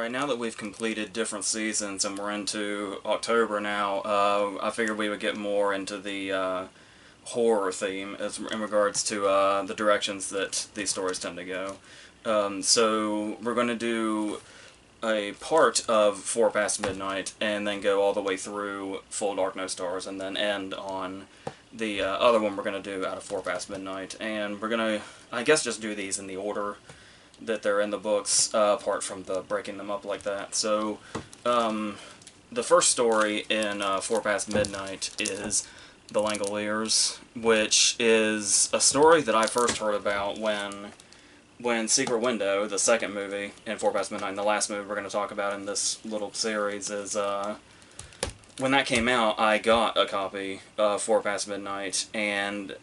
Alright, now that we've completed different seasons and we're into October now, I figured we would get more into the horror theme in regards to the directions that these stories tend to go. So we're going to do a part of Four Past Midnight and then go all the way through Full Dark No Stars and then end on the other one we're going to do out of Four Past Midnight. And we're going to, I guess, just do these in the order that they're in the books, apart from the breaking them up like that. So, the first story in Four Past Midnight is The Langoliers, which is a story that I first heard about when Secret Window, the second movie in Four Past Midnight, and the last movie we're going to talk about in this little series, is when that came out, I got a copy of Four Past Midnight, and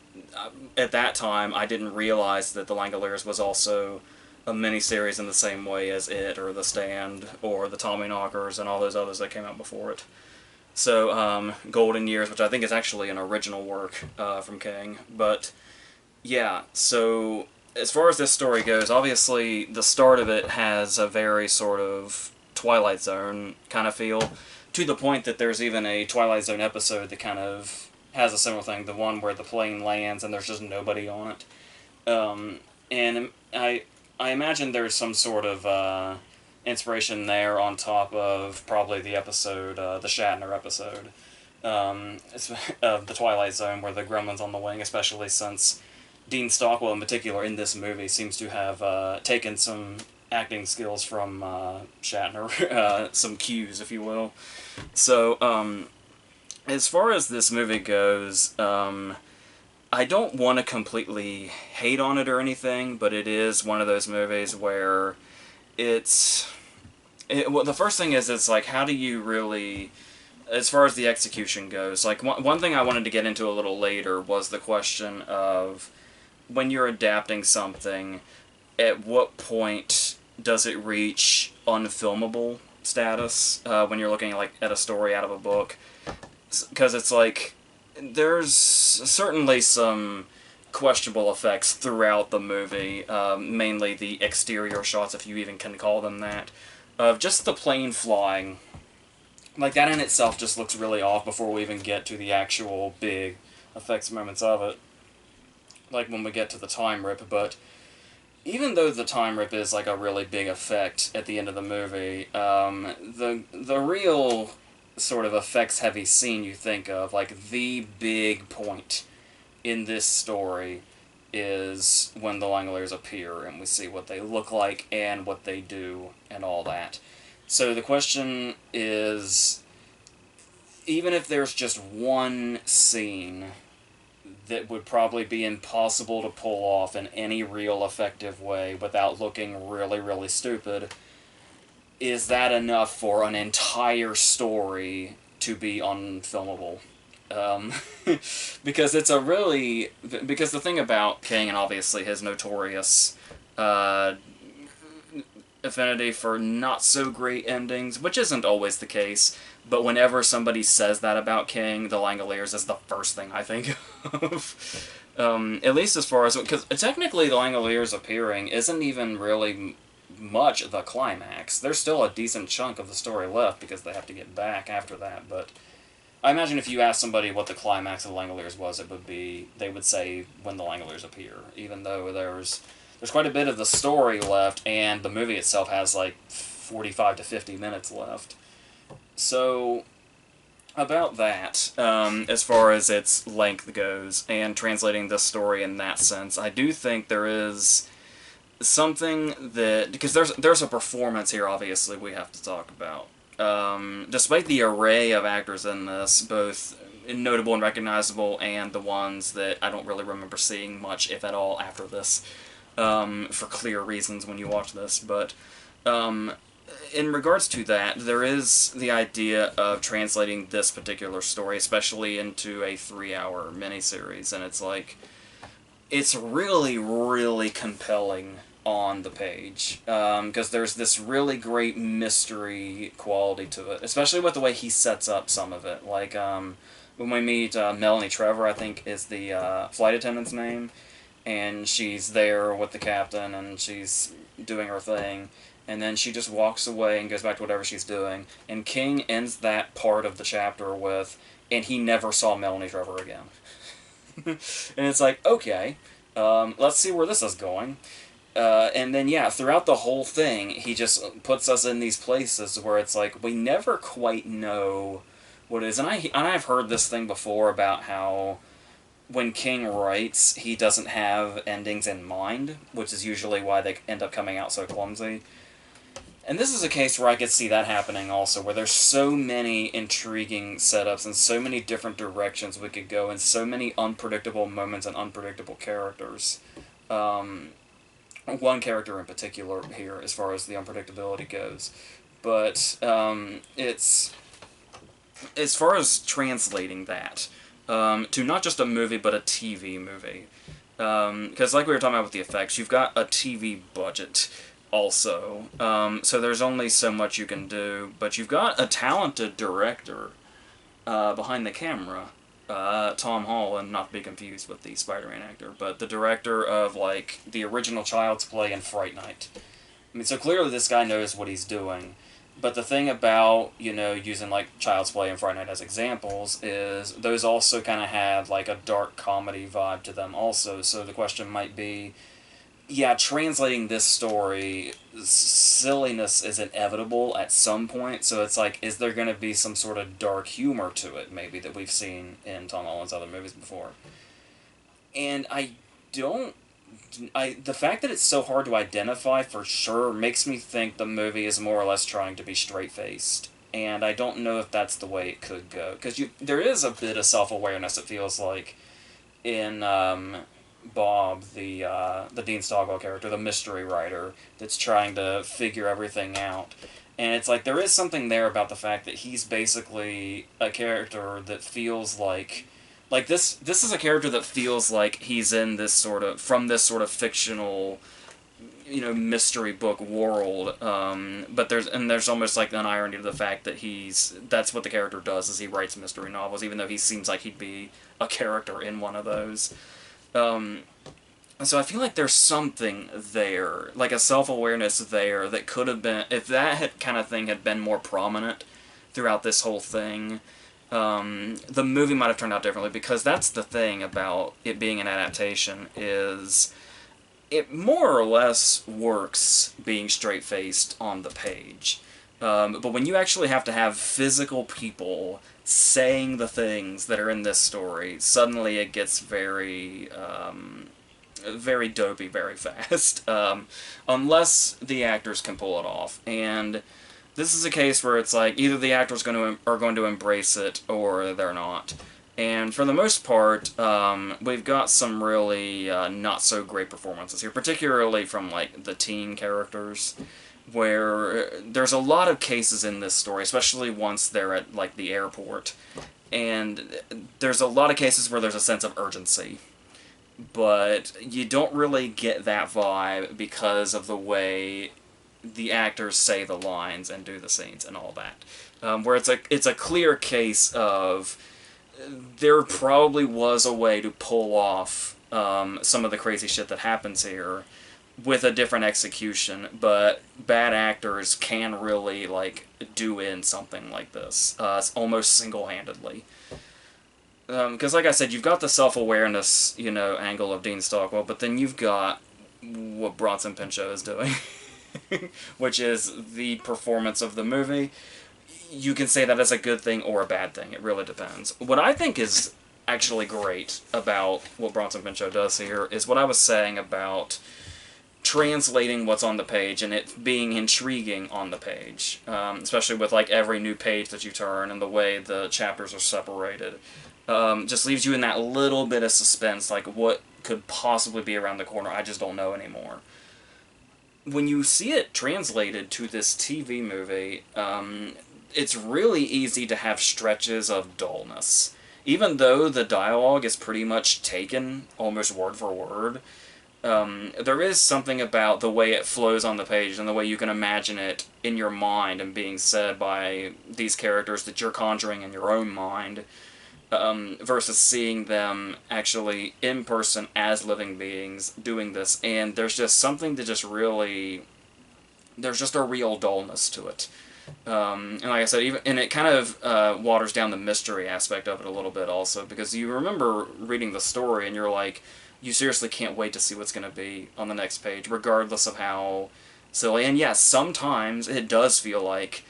at that time I didn't realize that The Langoliers was also a miniseries in the same way as It, or The Stand, or The Tommyknockers, and all those others that came out before it. So, Golden Years, which I think is actually an original work from King. But, yeah, so as far as this story goes, obviously the start of it has a very sort of Twilight Zone kind of feel, to the point that there's even a Twilight Zone episode that kind of has a similar thing, the one where the plane lands and there's just nobody on it. And I imagine there's some sort of inspiration there on top of probably the episode, the Shatner episode, of The Twilight Zone, where the gremlin's on the wing, especially since Dean Stockwell in particular in this movie seems to have taken some acting skills from Shatner, some cues, if you will. So, as far as this movie goes, I don't want to completely hate on it or anything, but it is one of those movies where well, the first thing is, it's like, how do you really, as far as the execution goes, like, one thing I wanted to get into a little later was the question of, when you're adapting something, at what point does it reach unfilmable status, when you're looking at a story out of a book? Because it's like, there's certainly some questionable effects throughout the movie, mainly the exterior shots, if you even can call them that, of just the plane flying. Like, that in itself just looks really off before we even get to the actual big effects moments of it. Like when we get to the time rip, but even though the time rip is like a really big effect at the end of the movie, the real sort of effects-heavy scene you think of, like the big point in this story, is when the Langoliers appear and we see what they look like and what they do and all that. So the question is, even if there's just one scene that would probably be impossible to pull off in any real effective way without looking really, really stupid, is that enough for an entire story to be unfilmable? Because it's because the thing about King, and obviously his notorious affinity for not-so-great endings, which isn't always the case, but whenever somebody says that about King, The Langoliers is the first thing I think of. At least as far as, because technically The Langoliers appearing isn't even really much the climax. There's still a decent chunk of the story left because they have to get back after that, but I imagine if you asked somebody what the climax of The Langoliers was, they would say when the Langoliers appear, even though there's quite a bit of the story left, and the movie itself has like 45 to 50 minutes left. So, about that, as far as its length goes, and translating this story in that sense, I do think there is something that, because there's a performance here, obviously, we have to talk about. Despite the array of actors in this, both notable and recognizable, and the ones that I don't really remember seeing much, if at all, after this, for clear reasons when you watch this, but in regards to that, there is the idea of translating this particular story, especially into a 3-hour miniseries, and it's like, it's really, really compelling on the page, because there's this really great mystery quality to it, especially with the way he sets up some of it. Like, when we meet Melanie Trevor, I think is the flight attendant's name, and she's there with the captain, and she's doing her thing, and then she just walks away and goes back to whatever she's doing. And King ends that part of the chapter with, and he never saw Melanie Trevor again. And it's like, okay, let's see where this is going. And then, yeah, throughout the whole thing, he just puts us in these places where it's like, we never quite know what it is. And I've heard this thing before about how when King writes, he doesn't have endings in mind, which is usually why they end up coming out so clumsy. And this is a case where I could see that happening also, where there's so many intriguing setups and so many different directions we could go, and so many unpredictable moments and unpredictable characters. One character in particular here, as far as the unpredictability goes. But it's... as far as translating that to not just a movie, but a TV movie. Because like we were talking about with the effects, you've got a TV budget also. So there's only so much you can do, but you've got a talented director behind the camera. Tom Holland, not to be confused with the Spider-Man actor, but the director of, like, the original Child's Play and Fright Night. I mean, so clearly this guy knows what he's doing. But the thing about, you know, using, like, Child's Play and Fright Night as examples is those also kind of had, like, a dark comedy vibe to them also. So the question might be, yeah, translating this story, silliness is inevitable at some point. So it's like, is there going to be some sort of dark humor to it, maybe, that we've seen in Tom Holland's other movies before? And the fact that it's so hard to identify for sure makes me think the movie is more or less trying to be straight-faced. And I don't know if that's the way it could go. Because there is a bit of self-awareness, it feels like, in Bob, the Dean Stockwell character, the mystery writer, that's trying to figure everything out. And it's like, there is something there about the fact that he's basically a character that feels like this is a character that feels like he's in this sort of, from this sort of fictional, you know, mystery book world, but there's almost like an irony to the fact that that's what the character does, is he writes mystery novels, even though he seems like he'd be a character in one of those. So I feel like there's something there, like a self-awareness there, that could have been, if that kind of thing had been more prominent throughout this whole thing, the movie might have turned out differently, because that's the thing about it being an adaptation, is it more or less works being straight-faced on the page. But when you actually have to have physical people saying the things that are in this story, suddenly it gets very, very dopey very fast. Unless the actors can pull it off. And this is a case where it's like, either the actors are going to embrace it, or they're not. And for the most part, we've got some really not so great performances here, particularly from, like, the teen characters, where there's a lot of cases in this story, especially once they're at, like, the airport, and there's a lot of cases where there's a sense of urgency, but you don't really get that vibe because of the way the actors say the lines and do the scenes and all that. Where it's a clear case of there probably was a way to pull off some of the crazy shit that happens here with a different execution, but bad actors can really, like, do in something like this, almost single-handedly. Because, like I said, you've got the self-awareness, you know, angle of Dean Stockwell, but then you've got what Bronson Pinchot is doing, which is the performance of the movie. You can say that as a good thing or a bad thing. It really depends. What I think is actually great about what Bronson Pinchot does here is what I was saying about translating what's on the page and it being intriguing on the page, especially with, like, every new page that you turn and the way the chapters are separated. Just leaves you in that little bit of suspense, like, what could possibly be around the corner, I just don't know anymore. When you see it translated to this TV movie, it's really easy to have stretches of dullness. Even though the dialogue is pretty much taken almost word for word, there is something about the way it flows on the page and the way you can imagine it in your mind and being said by these characters that you're conjuring in your own mind, versus seeing them actually in person as living beings doing this. And there's just something that just really there's just a real dullness to it. And like I said, and it kind of waters down the mystery aspect of it a little bit also, because you remember reading the story and you're like, you seriously can't wait to see what's going to be on the next page, regardless of how silly. And yes, sometimes it does feel like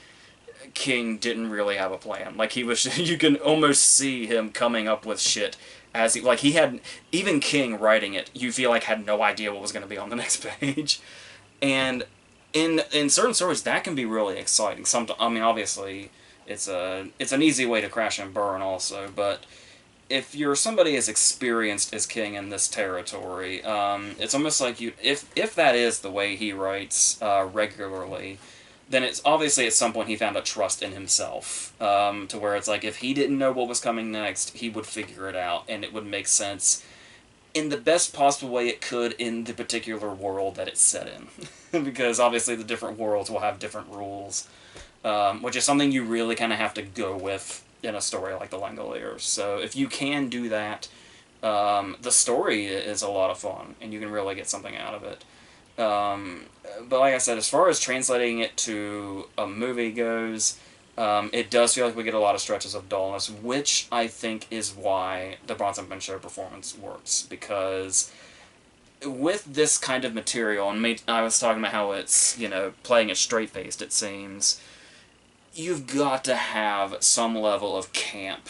King didn't really have a plan. Like he was, you can almost see him coming up with shit as he had, even King writing it, you feel like had no idea what was going to be on the next page. And in certain stories, that can be really exciting. I mean, obviously, it's an easy way to crash and burn also, but if you're somebody as experienced as King in this territory, it's almost like if that is the way he writes regularly, then it's obviously at some point he found a trust in himself, to where it's like if he didn't know what was coming next, he would figure it out, and it would make sense in the best possible way it could in the particular world that it's set in. Because obviously the different worlds will have different rules, which is something you really kind of have to go with in a story like the Langoliers. So if you can do that, the story is a lot of fun, and you can really get something out of it. But like I said, as far as translating it to a movie goes, it does feel like we get a lot of stretches of dullness, which I think is why the Bronson Pinchot performance works, because with this kind of material, and I was talking about how it's, playing it straight-faced, it seems, you've got to have some level of camp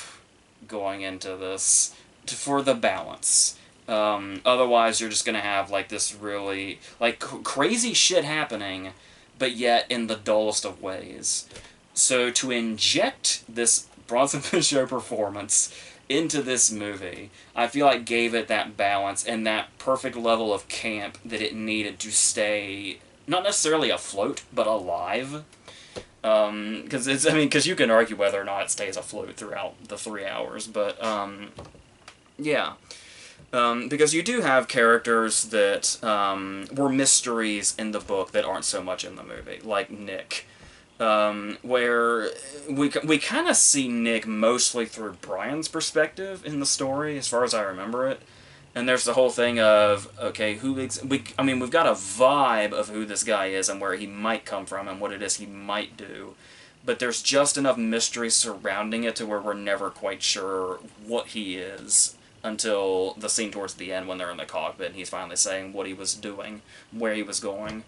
going into this for the balance. Otherwise, you're just going to have, this really, crazy shit happening, but yet in the dullest of ways. So to inject this Bronson Pinchot performance into this movie, I feel like gave it that balance and that perfect level of camp that it needed to stay, not necessarily afloat, but alive. Because you can argue whether or not it stays afloat throughout the 3 hours, but, yeah. Because you do have characters that were mysteries in the book that aren't so much in the movie, like Nick. Where we kind of see Nick mostly through Brian's perspective in the story, as far as I remember it. And there's the whole thing of, okay, we've got a vibe of who this guy is and where he might come from and what it is he might do. But there's just enough mystery surrounding it to where we're never quite sure what he is until the scene towards the end when they're in the cockpit and he's finally saying what he was doing, where he was going.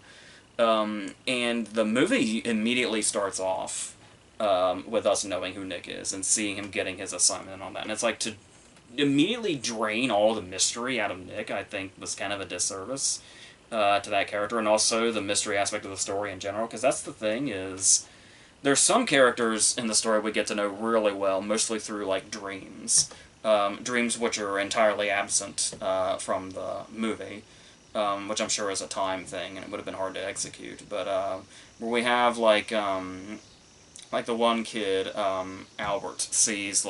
And the movie immediately starts off with us knowing who Nick is and seeing him getting his assignment on that. And it's like to immediately drain all the mystery out of Nick, I think, was kind of a disservice to that character, and also the mystery aspect of the story in general, because that's the thing is, there's some characters in the story we get to know really well, mostly through, dreams. Dreams which are entirely absent from the movie. Which I'm sure is a time thing, and it would have been hard to execute. But where we have the one kid, Albert sees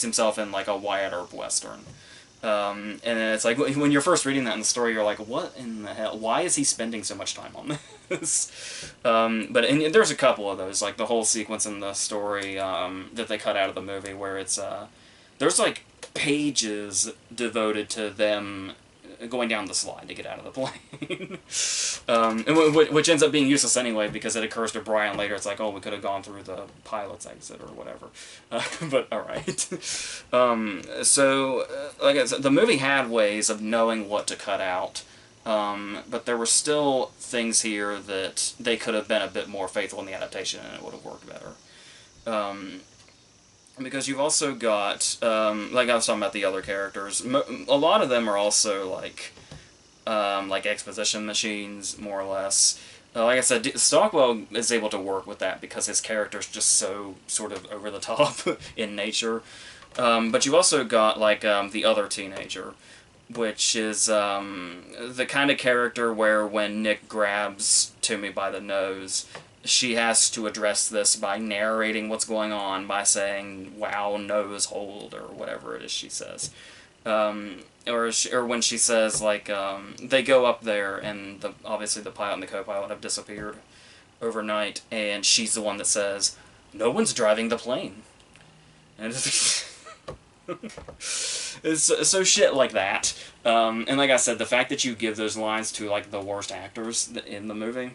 himself in a Wyatt Earp western, and then it's like when you're first reading that in the story, you're like, what in the hell? Why is he spending so much time on this? But there's a couple of those, like the whole sequence in the story that they cut out of the movie, where it's there's pages devoted to them going down the slide to get out of the plane. Which ends up being useless anyway, because it occurs to Brian later, it's like, oh, we could have gone through the pilot's exit or whatever. But alright. Like I said, the movie had ways of knowing what to cut out, but there were still things here that they could have been a bit more faithful in the adaptation and it would have worked better. Because you've also got, like I was talking about the other characters, a lot of them are also like exposition machines, more or less. Like I said, Stockwell is able to work with that because his character's just so sort of over the top in nature. But you also got the other teenager, which is the kind of character where when Nick grabs Toomey by the nose, she has to address this by narrating what's going on, by saying, wow, nose hold, or whatever it is she says. Or when she says, they go up there, and obviously the pilot and the co-pilot have disappeared overnight, and she's the one that says, no one's driving the plane. And it's so shit like that. And like I said, the fact that you give those lines to, the worst actors in the movie,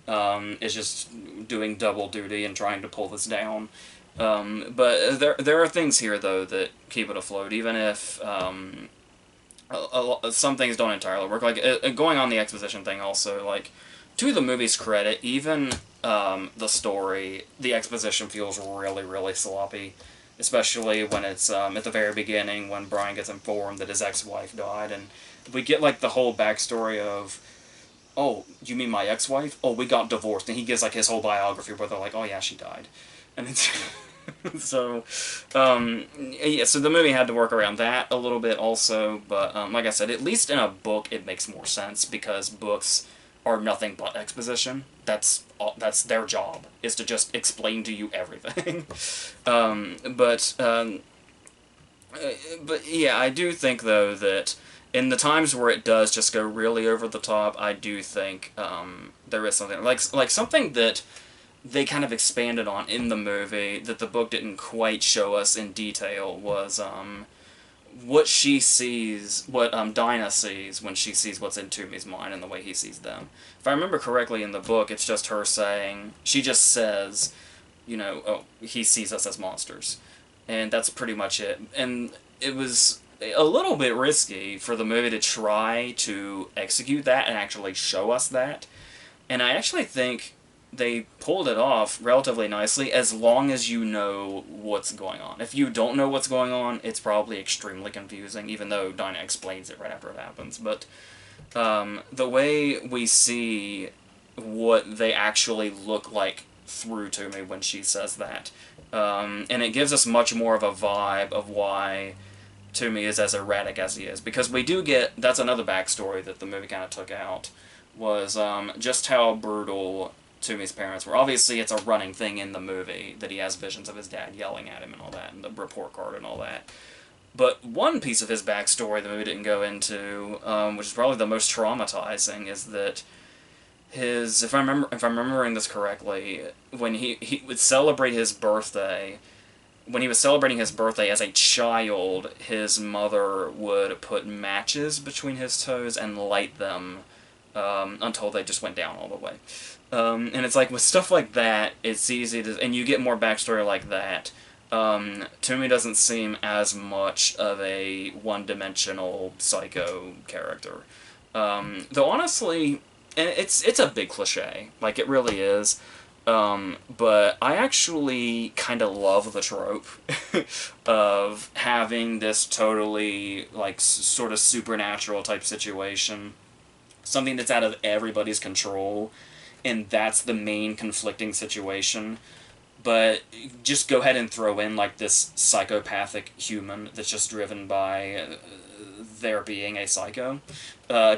is just doing double duty and trying to pull this down. But there are things here though that keep it afloat, even if some things don't entirely work. Like going on the exposition thing, also like to the movie's credit, even the story, the exposition feels really really sloppy, especially when it's at the very beginning when Brian gets informed that his ex-wife died, and we get like the whole backstory of, oh, you mean my ex-wife? Oh, we got divorced, and he gives like his whole biography where they're like, oh yeah, she died, and it's so yeah. So the movie had to work around that a little bit also, but like I said, at least in a book it makes more sense because books are nothing but exposition. That's their job, is to just explain to you everything. But yeah, I do think though that in the times where it does just go really over the top, I do think there is something like something that they kind of expanded on in the movie that the book didn't quite show us in detail was what she sees, what Dinah sees when she sees what's in Toomey's mind and the way he sees them. If I remember correctly in the book, it's just her saying, she just says, you know, oh, he sees us as monsters. And that's pretty much it. And it was a little bit risky for the movie to try to execute that and actually show us that. And I actually think they pulled it off relatively nicely as long as you know what's going on. If you don't know what's going on, it's probably extremely confusing, even though Dinah explains it right after it happens. But the way we see what they actually look like through to me when she says that, and it gives us much more of a vibe of why Toomey is as erratic as he is. Because we do get, that's another backstory that the movie kind of took out, was just how brutal Toomey's parents were. Obviously, it's a running thing in the movie that he has visions of his dad yelling at him and all that, and the report card and all that. But one piece of his backstory the movie didn't go into, which is probably the most traumatizing, is that his, if I'm remembering this correctly, when he would celebrate his birthday, when he was celebrating his birthday as a child, his mother would put matches between his toes and light them until they just went down all the way. And it's like, with stuff like that, it's easy to, and you get more backstory like that. Toomey doesn't seem as much of a one-dimensional psycho character. Though honestly, and it's a big cliche, like it really is. But I actually kind of love the trope of having this totally, like, sort of supernatural type situation. Something that's out of everybody's control, and that's the main conflicting situation. But just go ahead and throw in, like, this psychopathic human that's just driven by there being a psycho,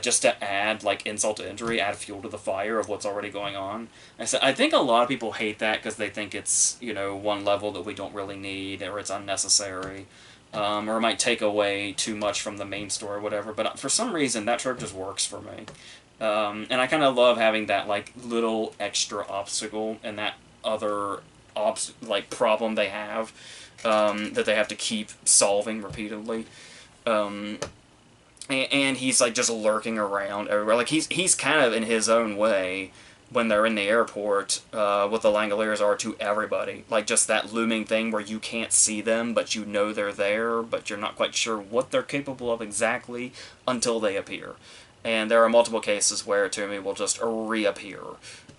just to add, like, insult to injury, add fuel to the fire of what's already going on. I think a lot of people hate that because they think it's, you know, one level that we don't really need, or it's unnecessary, or it might take away too much from the main story or whatever, but for some reason that trope just works for me. And I kind of love having that, like, little extra obstacle and that other problem they have, that they have to keep solving repeatedly. And he's, like, just lurking around everywhere. Like, he's kind of in his own way when they're in the airport, what the Langoliers are to everybody. Like, just that looming thing where you can't see them, but you know they're there, but you're not quite sure what they're capable of exactly until they appear. And there are multiple cases where Toomey will just reappear,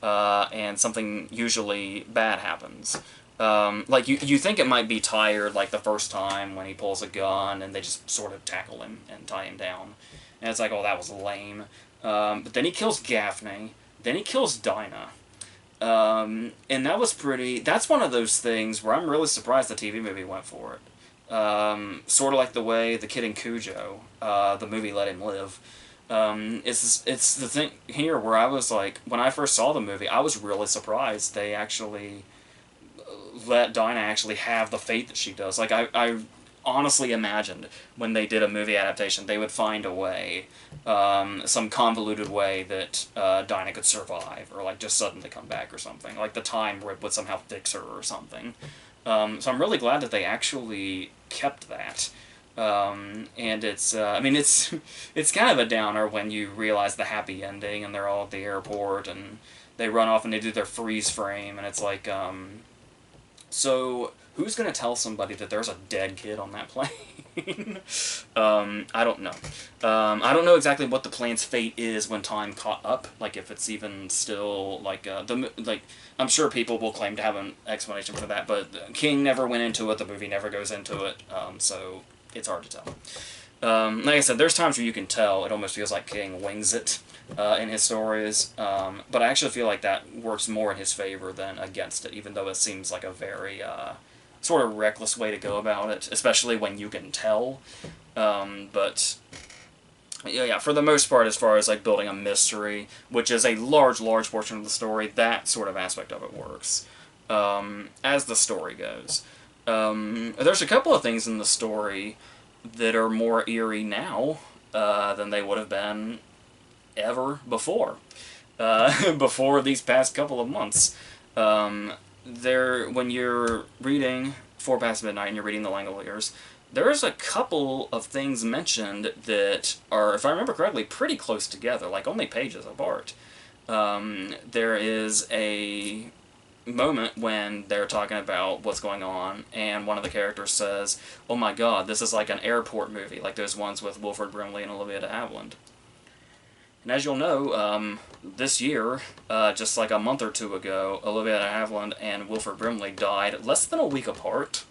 and something usually bad happens. Like, you think it might be tired, like, the first time when he pulls a gun and they just sort of tackle him and tie him down. And it's like, oh, that was lame. But then he kills Gaffney. Then he kills Dinah. And that was that's one of those things where I'm really surprised the TV movie went for it. Sort of like the way the kid in Cujo, the movie Let Him Live. It's the thing here where I was like, when I first saw the movie, I was really surprised they actually let Dinah actually have the fate that she does. Like, I honestly imagined when they did a movie adaptation, they would find a way, some convoluted way that Dinah could survive, or, like, just suddenly come back or something. Like, the time rip would somehow fix her or something. So I'm really glad that they actually kept that. And it's, I mean, it's kind of a downer when you realize the happy ending and they're all at the airport and they run off and they do their freeze frame, and it's like, so who's going to tell somebody that there's a dead kid on that plane? I don't know. I don't know exactly what the plane's fate is when time caught up. Like, if it's even still, like, I'm sure people will claim to have an explanation for that, but King never went into it, the movie never goes into it, so it's hard to tell. Like I said, there's times where you can tell. It almost feels like King wings it in his stories. But I actually feel like that works more in his favor than against it, even though it seems like a very sort of reckless way to go about it, especially when you can tell. But yeah, for the most part, as far as like building a mystery, which is a large portion of the story, that sort of aspect of it works. As the story goes. There's a couple of things in the story that are more eerie now than they would have been ever before. Before these past couple of months. When you're reading 4 Past Midnight and you're reading the Langoliers, there's a couple of things mentioned that are, if I remember correctly, pretty close together, like only pages apart. There is a moment when they're talking about what's going on, and one of the characters says, "Oh my god, this is like an airport movie, like those ones with Wilford Brimley and Olivia de Havilland." And as you'll know, this year, just like a month or two ago, Olivia de Havilland and Wilford Brimley died less than a week apart.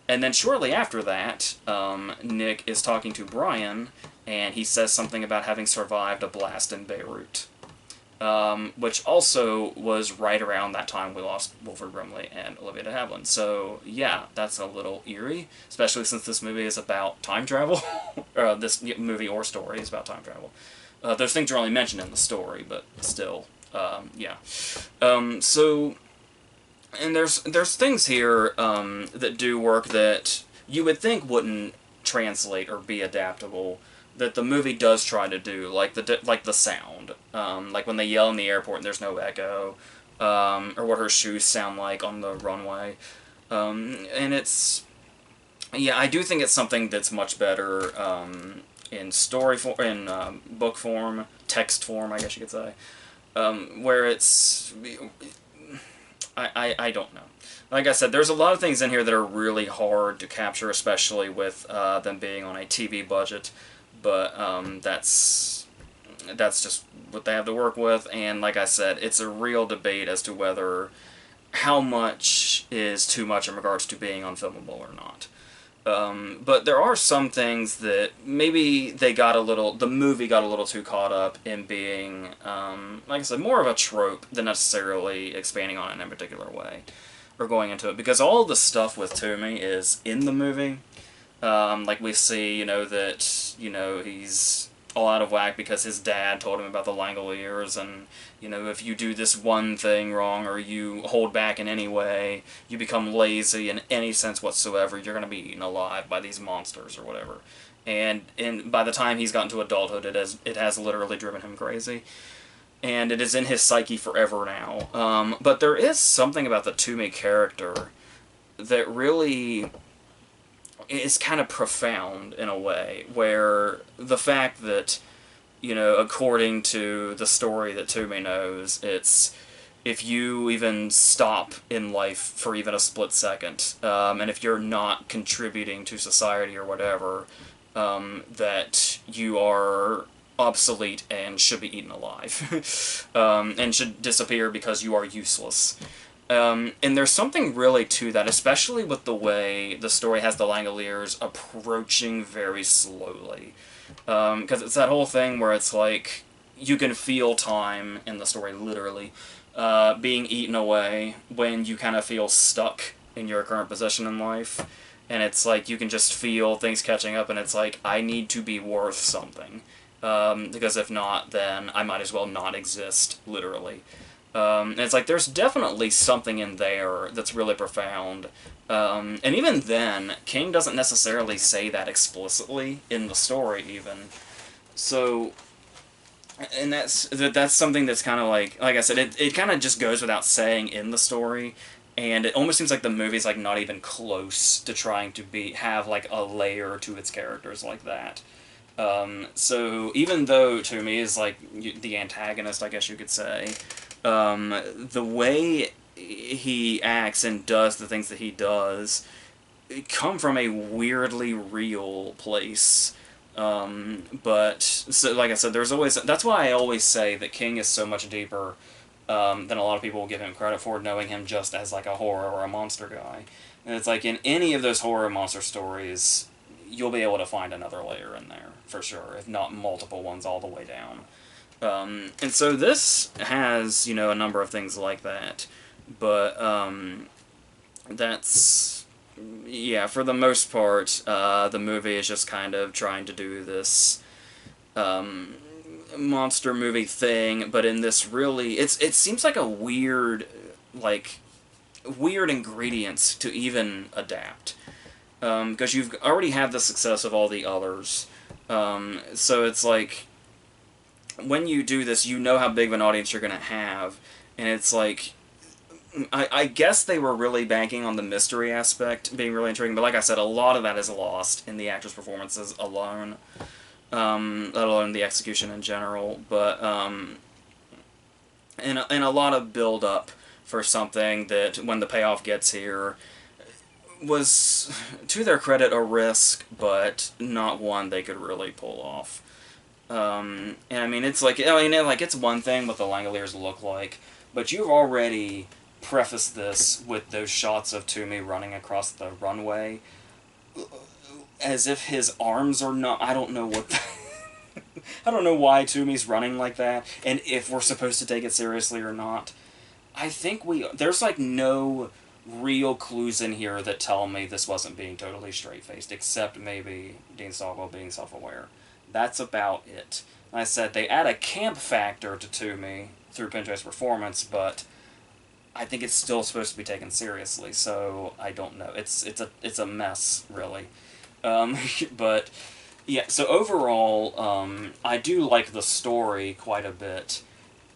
And then shortly after that, Nick is talking to Brian, and he says something about having survived a blast in Beirut. Which also was right around that time we lost Wilford Brimley and Olivia de Havilland. So, yeah, that's a little eerie, especially since this movie is about time travel. Or this movie or story is about time travel. Those things are only mentioned in the story, but still, yeah. So, and there's things here that do work that you would think wouldn't translate or be adaptable, that the movie does try to do, like the sound, like when they yell in the airport and there's no echo, or what her shoes sound like on the runway, and it's, yeah, I do think it's something that's much better in story form, in book form, text form, I guess you could say, where it's, I don't know. Like I said, there's a lot of things in here that are really hard to capture, especially with them being on a TV budget. But that's just what they have to work with, and like I said, it's a real debate as to whether how much is too much in regards to being unfilmable or not. But there are some things that maybe the movie got a little too caught up in being, like I said, more of a trope than necessarily expanding on it in a particular way, or going into it, because all the stuff with Toomey is in the movie. Like we see, that, he's all out of whack because his dad told him about the Langoliers, and, if you do this one thing wrong or you hold back in any way, you become lazy in any sense whatsoever, you're going to be eaten alive by these monsters or whatever. And by the time he's gotten to adulthood, it has literally driven him crazy. And it is in his psyche forever now. But there is something about the Toomey character that really is kind of profound in a way, where the fact that, according to the story that Toomey knows, it's if you even stop in life for even a split second, and if you're not contributing to society or whatever, that you are obsolete and should be eaten alive, and should disappear because you are useless. And there's something really to that, especially with the way the story has the Langoliers approaching very slowly. Because it's that whole thing where it's like, you can feel time in the story, literally, being eaten away when you kind of feel stuck in your current position in life. And it's like, you can just feel things catching up, and it's like, I need to be worth something. Because if not, then I might as well not exist, literally. And it's like, there's definitely something in there that's really profound. And even then, King doesn't necessarily say that explicitly in the story, even. So, and that's something that's kind of like I said, it kind of just goes without saying in the story, and it almost seems like the movie's like not even close to trying to have like a layer to its characters like that. So even though Toomey is like the antagonist, I guess you could say, The way he acts and does the things that he does come from a weirdly real place. But so, like I said, there's always that's why I always say that King is so much deeper than a lot of people will give him credit for, knowing him just as like a horror or a monster guy. And it's like in any of those horror monster stories, you'll be able to find another layer in there for sure, if not multiple ones all the way down. And so this has, a number of things like that, but that's, yeah, for the most part, the movie is just kind of trying to do this monster movie thing, but in this really, it seems like a weird, weird ingredients to even adapt. Because you've already had the success of all the others. So it's like, when you do this, you know how big of an audience you're going to have, and it's like, I guess they were really banking on the mystery aspect being really intriguing, but like I said, a lot of that is lost in the actors' performances alone, let alone the execution in general, but, and a lot of build-up for something that, when the payoff gets here, was, to their credit, a risk, but not one they could really pull off. And I mean, it's like, it's one thing what the Langoliers look like, but you've already prefaced this with those shots of Toomey running across the runway, as if his arms are not, I don't know what I don't know why Toomey's running like that, and if we're supposed to take it seriously or not. I think there's like no real clues in here that tell me this wasn't being totally straight-faced, except maybe Dean Stockwell being self-aware. That's about it. Like I said, they add a camp factor to Toomey through Pinchot's performance, but I think it's still supposed to be taken seriously, so I don't know. It's a mess, really. But, yeah, so overall, I do like the story quite a bit.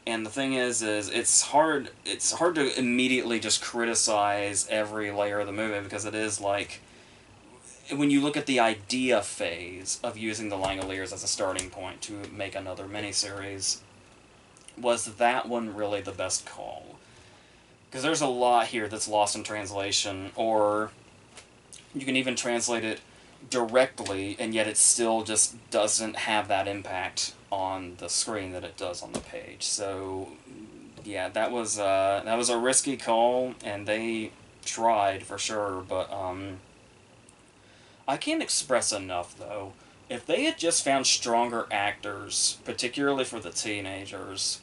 And the thing is it's hard to immediately just criticize every layer of the movie, because it is like, when you look at the idea phase of using the Langoliers as a starting point to make another miniseries, was that one really the best call? Because there's a lot here that's lost in translation, or you can even translate it directly, and yet it still just doesn't have that impact on the screen that it does on the page. So, yeah, that was a risky call, and they tried for sure, but I can't express enough, though. If they had just found stronger actors, particularly for the teenagers,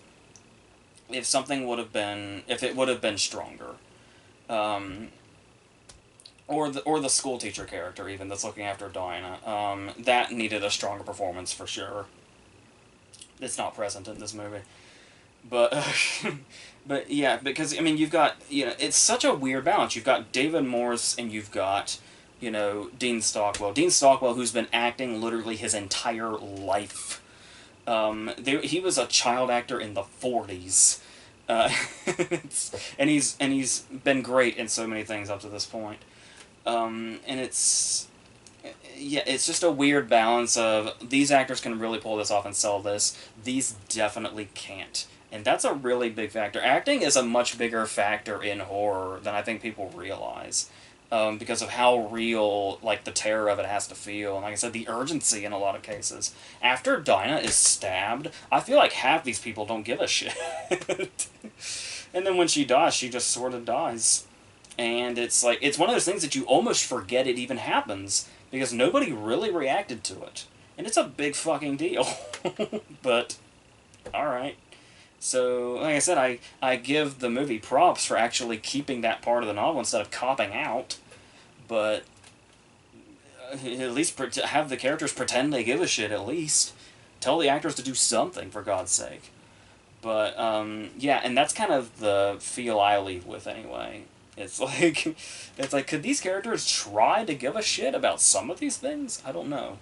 if it would have been stronger, or the school teacher character even that's looking after Dinah, that needed a stronger performance for sure. It's not present in this movie, but but yeah, because I mean, you've got, it's such a weird balance. You've got David Morse and you've got, Dean Stockwell. Dean Stockwell, who's been acting literally his entire life. He was a child actor in the 40s. And he's been great in so many things up to this point. And it's just a weird balance of, these actors can really pull this off and sell this. These definitely can't. And that's a really big factor. Acting is a much bigger factor in horror than I think people realize. Because of how real, the terror of it has to feel. And like I said, the urgency in a lot of cases. After Dinah is stabbed, I feel like half these people don't give a shit. And then when she dies, she just sort of dies. And it's one of those things that you almost forget it even happens, because nobody really reacted to it. And it's a big fucking deal. But, alright. So, like I said, I give the movie props for actually keeping that part of the novel instead of copping out. But at least have the characters pretend they give a shit, at least. Tell the actors to do something, for God's sake. But, yeah, and that's kind of the feel I leave with, anyway. It's like, could these characters try to give a shit about some of these things? I don't know.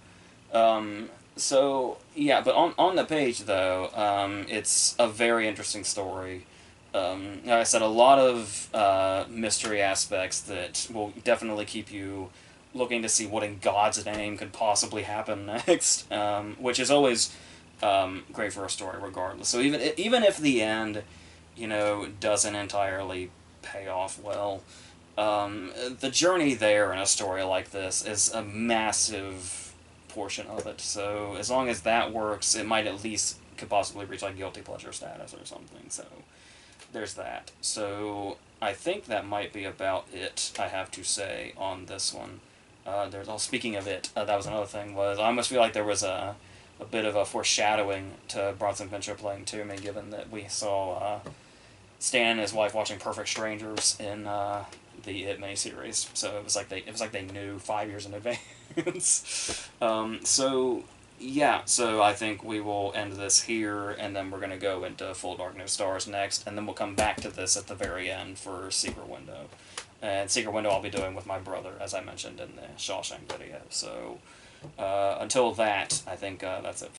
So, yeah, but on the page, though, it's a very interesting story. Like I said, a lot of mystery aspects that will definitely keep you looking to see what in God's name could possibly happen next, which is always great for a story regardless. So even if the end doesn't entirely pay off well. The journey there in a story like this is a massive portion of it. So as long as that works, it might at least could possibly reach like guilty pleasure status or something. So there's that. So I think that might be about it. I have to say on this one. Speaking of it, that was another thing. Was I almost feel like there was a bit of a foreshadowing to Bronson Pinchot playing Toomey, given that we saw Stan and his wife watching Perfect Strangers in the It miniseries. So it was like they knew 5 years in advance. So I think we will end this here, and then we're going to go into Full Dark No Stars next, and then we'll come back to this at the very end for Secret Window. And Secret Window I'll be doing with my brother, as I mentioned in the Shawshank video. So until that, I think that's it